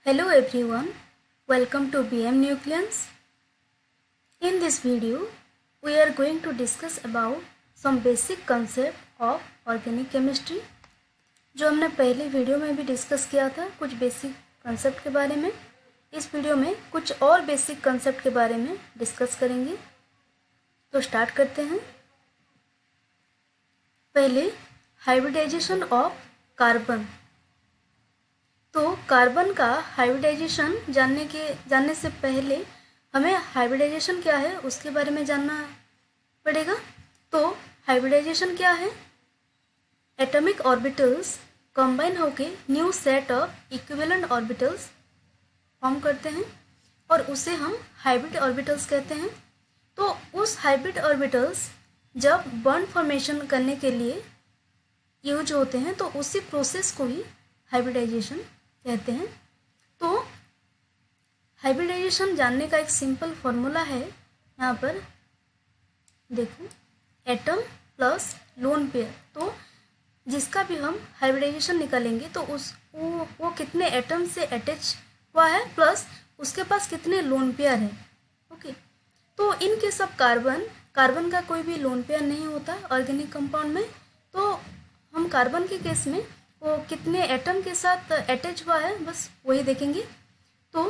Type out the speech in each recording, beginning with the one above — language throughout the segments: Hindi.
Hello everyone, welcome to BM Nucleons. In this video, we are going to discuss about some basic concept of organic chemistry. जो हमने पहले वीडियो में भी डिस्कस किया था कुछ बेसिक कंसेप्ट के बारे में, इस वीडियो में कुछ और बेसिक कंसेप्ट के बारे में डिस्कस करेंगे। तो स्टार्ट करते हैं। पहले हाइब्रिडाइजेशन ऑफ कार्बन। तो कार्बन का हाइब्रिडाइजेशन जानने से पहले हमें हाइब्रिडाइजेशन क्या है उसके बारे में जानना पड़ेगा। तो हाइब्रिडाइजेशन क्या है? एटॉमिक ऑर्बिटल्स कंबाइन होके new set of equivalent orbitals form करते हैं और उसे हम हाइब्रिड ऑर्बिटल्स कहते हैं। तो उस हाइब्रिड ऑर्बिटल्स जब बॉन्ड फॉर्मेशन करने के लिए यूज होते हैं तो उसी प्रोसेस को ही हाइब्रिडाइजेशन कहते हैं। तो हाइब्रिडाइजेशन जानने का एक सिंपल फॉर्मूला है, यहाँ पर देखो, एटम प्लस लोन पेयर। तो जिसका भी हम हाइब्रिडाइजेशन निकालेंगे तो वो कितने एटम से अटैच हुआ है प्लस उसके पास कितने लोन पेयर है। ओके, तो इन केस ऑफ कार्बन का कोई भी लोन पेयर नहीं होता ऑर्गेनिक कंपाउंड में। तो हम कार्बन के केस में वो कितने एटम के साथ अटैच हुआ है बस वही देखेंगे। तो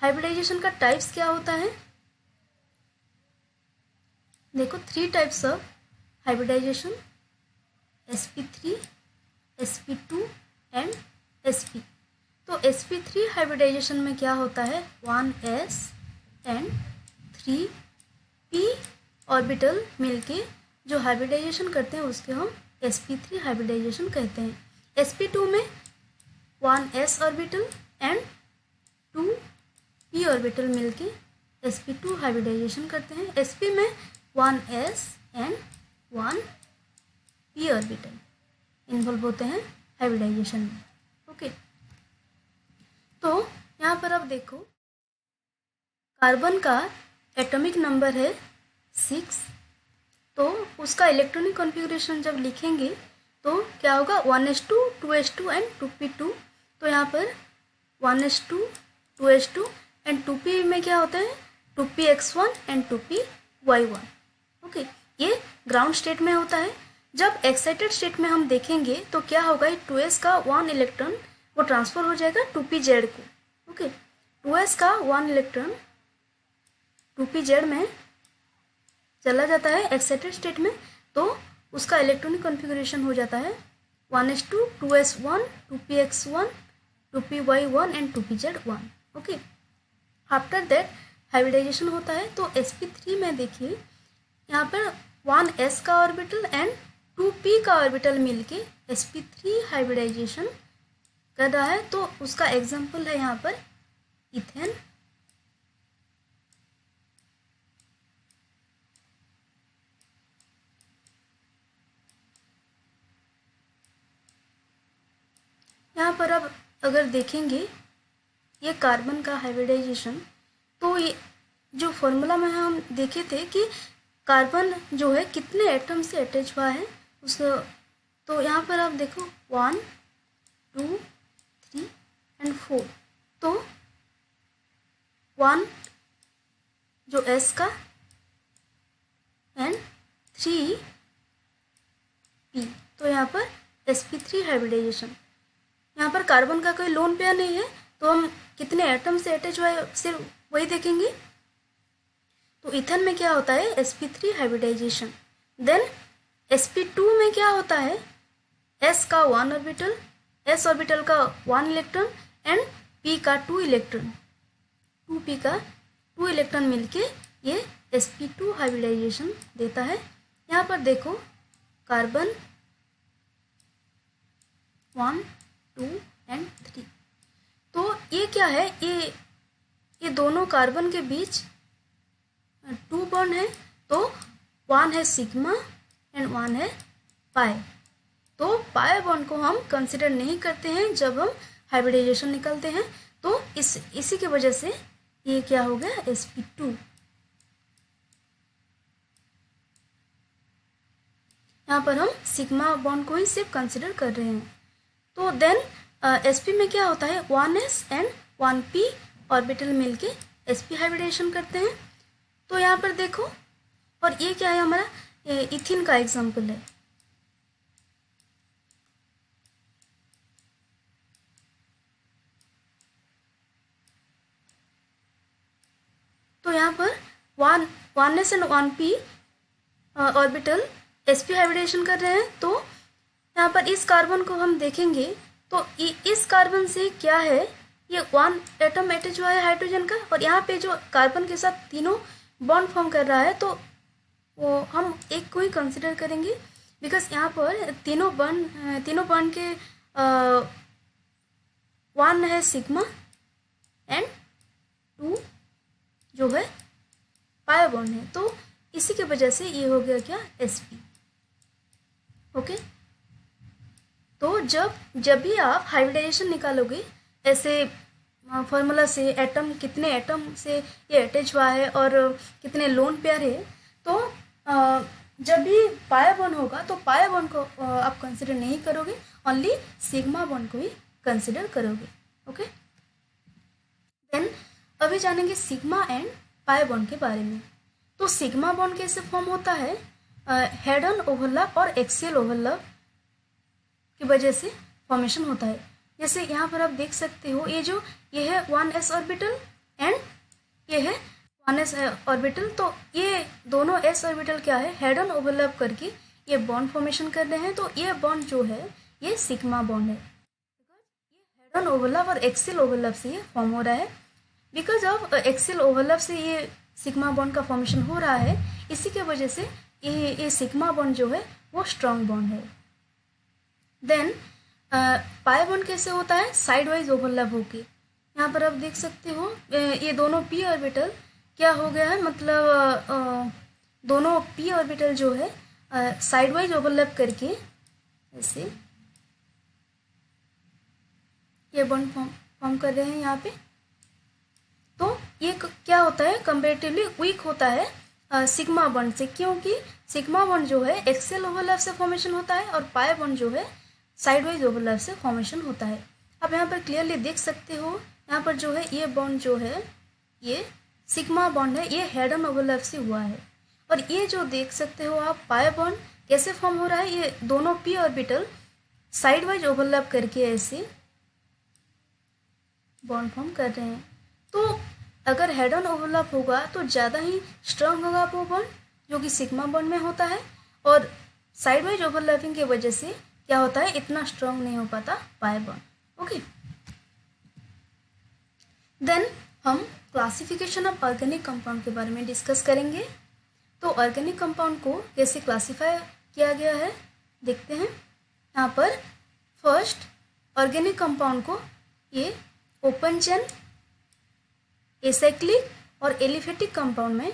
हाइब्रिडाइजेशन का टाइप्स क्या होता है? देखो, 3 types of hybridisation, sp3, sp2 and sp। तो sp3 हाइब्रिडाइजेशन में क्या होता है, 1s एंड 3p ऑर्बिटल मिलके जो हाइब्रिडाइजेशन करते हैं उसके हम sp3 हाइब्रिडाइजेशन कहते हैं। sp2 में 1s orbital and 2p orbital मिलके sp2 हाइब्रिडाइजेशन करते हैं। sp में 1s and 1p orbital involve होते हैं हाइब्रिडाइजेशन में। ओके, तो यहाँ पर अब देखो, कार्बन का एटॉमिक नंबर है 6। तो उसका इलेक्ट्रॉनिक कॉन्फ़िगरेशन जब लिखेंगे तो क्या होगा, 1s2, 2s2 एंड 2p2। तो यहाँ पर 1s2, 2s2 एंड 2p में क्या होता है, 2px1 एंड 2py1। ओके, ये ग्राउंड स्टेट में होता है। जब एक्साइटेड स्टेट में हम देखेंगे तो क्या होगा, 2s का 1 इलेक्ट्रॉन वो ट्रांसफर हो जाएगा 2pz को। ओके, 2s का 1 इलेक्ट्रॉन 2pz में चला जाता है एक्साइटेड स्टेट में, तो उसका इलेक्ट्रॉनिक कॉन्फ़िगरेशन हो जाता है 1s2, 2s1, 2px1, 2py1 and 2pz1। Okay, after that hybridisation होता है। तो sp3 में देखिए, यहाँ पर 1s का ऑर्बिटल एंड 2p का ऑर्बिटल मिलके sp3 हाइब्रिडाइजेशन कर रहा है। तो उसका एग्जाम्पल है यहाँ पर इथेन। यहाँ पर अब अगर देखेंगे ये कार्बन का हाइब्रिडाइजेशन, तो ये जो फॉर्मूला में हम देखे थे कि कार्बन जो है कितने एटम से अटैच हुआ है उसको। तो यहाँ पर आप देखो 1, 2, 3 एंड 4। तो 1 जो s का एंड 3p। तो यहाँ पर sp3 हाइब्रिडाइजेशन। यहाँ पर कार्बन का कोई लोन पेयर नहीं है तो हम कितने एटम से अटैच हुआ है सिर्फ वही देखेंगे। तो इथेन में क्या होता है, sp3 हाइब्रिडाइजेशन। देन sp2 में क्या होता है, s का 1 ऑर्बिटल, s ऑर्बिटल का 1 इलेक्ट्रॉन एंड p का 2 इलेक्ट्रॉन, 2p का 2 इलेक्ट्रॉन मिलके ये sp2 हाइब्रिडाइजेशन देता है। यहाँ पर देखो, कार्बन 1, 2 एंड 3। तो ये क्या है, ये दोनों कार्बन के बीच 2 बॉन्ड है। तो 1 है सिग्मा एंड 1 है पाई। तो पाई बॉन्ड को हम कंसिडर नहीं करते हैं जब हम हाइब्रिडाइजेशन निकालते हैं। तो इसी की वजह से ये क्या हो गया, sp2। यहाँ पर हम सिग्मा बॉन्ड को ही सिर्फ कंसिडर कर रहे हैं। तो देन sp में क्या होता है 1s एंड 1p ऑर्बिटल मिलके sp हाइब्रिडेशन करते हैं। तो यहाँ पर देखो, और ये क्या है हमारा इथिन का एग्जाम्पल है। तो यहाँ पर 1s and 1p orbital sp hybridisation कर रहे हैं। तो यहाँ पर इस कार्बन को हम देखेंगे तो इस कार्बन से क्या है, ये 1 एटम अटैच हुआ है हाइड्रोजन का, और यहाँ पे जो कार्बन के साथ तीनों बॉन्ड फॉर्म कर रहा है तो वो हम एक को ही कंसिडर करेंगे, बिकॉज यहाँ पर तीनों बॉन्ड के 1 है सिग्मा एंड 2 जो है पाई बॉन्ड है। तो इसी के वजह से ये हो गया क्या sp। ओके, तो जब भी आप हाइब्रिडाइजेशन निकालोगे ऐसे फॉर्मूला से, एटम कितने एटम से ये अटैच हुआ है और कितने लोन पेयर है, तो जब भी पाई बॉन्ड होगा तो पाई बॉन्ड को आप कंसिडर नहीं करोगे, ओनली सिग्मा बॉन्ड को ही कंसिडर करोगे। ओके, देन अभी जानेंगे सिग्मा एंड पाई बॉन्ड के बारे में। तो सिग्मा बॉन्ड कैसे फॉर्म होता है, हेड ऑन ओवरलैप और एक्सियल ओवरलैप की वजह से फॉर्मेशन होता है। जैसे यहाँ पर आप देख सकते हो, ये है 1s ऑर्बिटल एंड ये है 1s ऑर्बिटल। तो ये दोनों s ऑर्बिटल क्या है, हेड ऑन ओवरलैप करके ये बॉन्ड फॉर्मेशन कर रहे हैं। तो ये बॉन्ड जो है ये सिग्मा बॉन्ड है, ये हेड ऑन ओवरलैप और एक्सियल ओवरलैप से ये फॉर्म हो रहा है। बिकॉज ऑफ एक्सियल ओवरलैप से ये सिग्मा बॉन्ड का फॉर्मेशन हो रहा है, इसी के वजह से ये सिग्मा बॉन्ड जो है वो स्ट्रॉन्ग बॉन्ड है। देन पाई बॉन्ड कैसे होता है, साइड वाइज ओवरलैप होके। यहाँ पर आप देख सकते हो ये दोनों p ऑर्बिटल क्या हो गया है, मतलब दोनों p ऑर्बिटल जो है साइड वाइज ओवरलैप करके ऐसे ये बॉन्ड फॉर्म कर रहे हैं यहाँ पे। तो ये क्या होता है, कंपेरेटिवली वीक होता है सिग्मा बॉन्ड से, क्योंकि सिग्मा बॉन्ड जो है एक्सियल ओवरलैप से फॉर्मेशन होता है और पाई बॉन्ड जो है साइड वाइज ओवरलैप से फॉर्मेशन होता है। आप यहाँ पर क्लियरली देख सकते हो, यहाँ पर जो है ये बॉन्ड जो है ये सिग्मा बॉन्ड है, ये हेड ऑन ओवरलैप से हुआ है। और ये जो देख सकते हो आप पाई बॉन्ड कैसे फॉर्म हो रहा है, ये दोनों p orbital side wise overlap करके ऐसे बॉन्ड फॉर्म कर रहे हैं। तो अगर हेड ऑन ओवरलैप होगा तो ज़्यादा ही स्ट्रांग होगा वो बॉन्ड जो कि सिग्मा बॉन्ड में होता है, और साइड वाइज ओवरलैपिंग की वजह से क्या होता है, इतना स्ट्रांग नहीं हो पाता पाई बॉन्ड। ओके, देन हम क्लासिफिकेशन ऑफ ऑर्गेनिक कंपाउंड के बारे में डिस्कस करेंगे। तो ऑर्गेनिक कंपाउंड को कैसे क्लासीफाई किया गया है देखते हैं। यहाँ पर फर्स्ट ऑर्गेनिक कंपाउंड को ये ओपन चेन, एसाइक्लिक और एलिफेटिक कंपाउंड में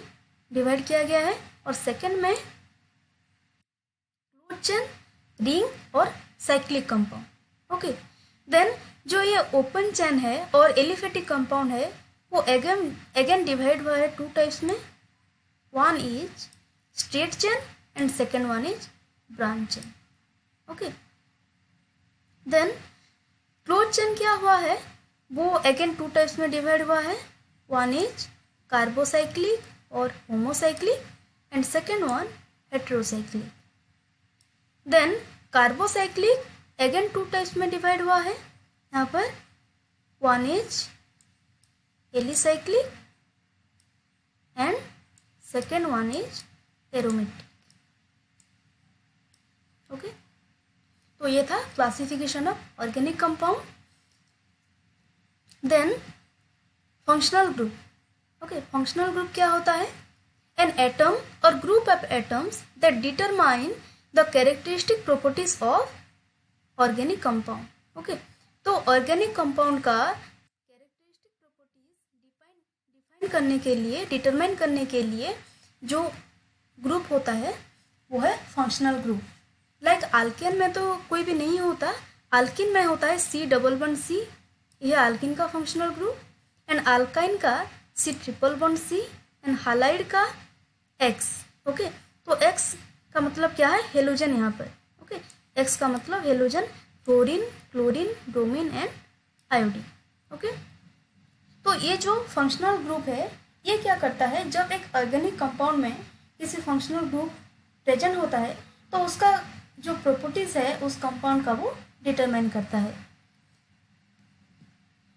डिवाइड किया गया है, और सेकंड में क्लोज चेन, रिंग और साइक्लिक कंपाउंड। ओके, देन जो ये ओपन चेन है और एलिफेटिक कंपाउंड है वो अगेन डिवाइड हुआ है 2 टाइप्स में, one is straight chain and second one is branch chain. Okay, then close chain क्या हुआ है, वो अगेन 2 टाइप्स में डिवाइड हुआ है, वन इज कार्बोसाइक्लिक और homocyclic and second one heterocyclic. Then carbocyclic again 2 types में डिवाइड हुआ है, यहाँ पर one is alicyclic and second one is aromatic. Okay, तो ये था classification of organic compound. Then functional group. Okay, functional group क्या होता है, एन एटम और group of atoms that determine the characteristic properties of organic compound. Okay, तो ऑर्गेनिक कंपाउंड का कैरेक्टरिस्टिक प्रॉपर्टीज डिफाइन करने के लिए, डिटरमाइन करने के लिए जो ग्रुप होता है वो है फंक्शनल ग्रुप। लाइक आल्केन में तो कोई भी नहीं होता, आल्किन में होता है C++C, यह आल्किन का फंक्शनल ग्रुप, एंड अल्काइन का C++C एंड हालाइड का X। ओके, तो X का मतलब क्या है, हेलोजन यहाँ पर। ओके, X का मतलब halogen, fluorine, chlorine, bromine and iodine. Okay, तो ये जो फंक्शनल ग्रुप है ये क्या करता है, जब एक ऑर्गेनिक कंपाउंड में किसी फंक्शनल ग्रुप प्रेजेंट होता है तो उसका जो प्रॉपर्टीज है उस कंपाउंड का वो डिटरमाइन करता है।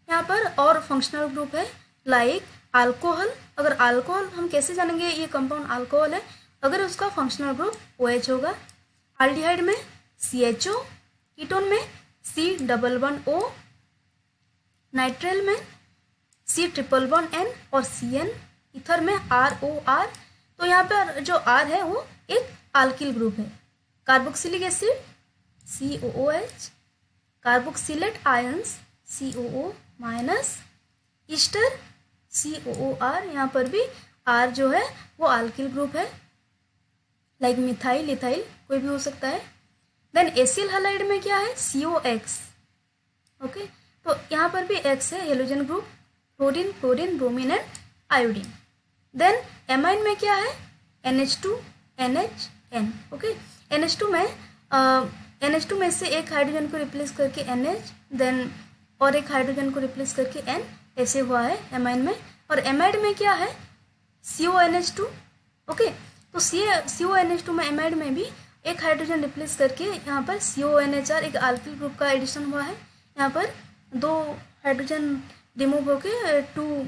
यहाँ पर और फंक्शनल ग्रुप है लाइक अल्कोहल। अगर अल्कोहल हम कैसे जानेंगे ये कंपाउंड अल्कोहल है, अगर उसका फंक्शनल ग्रुप OH होगा। एल्डिहाइड में CHO, कीटोन में C11O, नाइट्रेल में C111N और CN, ईथर में ROR। तो यहाँ पर जो R है वो एक अल्किल ग्रुप है। Carboxylic acid COOH, carboxylate ions COO minus, Easter COOR। यहाँ पर भी R जो है वो अल्किल ग्रुप है, लाइक मिथाइल, इथाइल कोई भी हो सकता है। देन एसिल हैलाइड में क्या है COX। ओके, तो यहाँ पर भी X है, halogen group, fluorine, chlorine, bromine and iodine. Then amine में क्या है NH2 NHN। ओके, NH2 में से एक हाइड्रोजन को रिप्लेस करके NH, देन और एक हाइड्रोजन को रिप्लेस करके N, ऐसे हुआ है एमाइन में। और एमाइड में क्या है CONH2। ओके, तो CONH2 में एमाइड में भी एक हाइड्रोजन रिप्लेस करके यहाँ पर CONHR एक अल्किल ग्रुप का एडिशन हुआ है। यहाँ पर 2 हाइड्रोजन रिमूव होके 2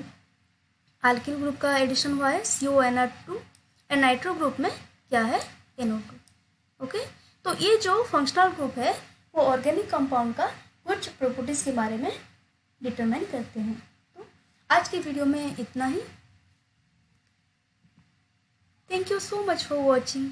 अल्किल ग्रुप का एडिशन हुआ है CONR2। एंड नाइट्रो ग्रुप में क्या है NO2। ओके, तो ये जो फंक्शनल ग्रुप है वो ऑर्गेनिक कंपाउंड का कुछ प्रॉपर्टीज के बारे में डिटरमाइन करते हैं। तो आज की वीडियो में इतना ही। Thank you so much for watching.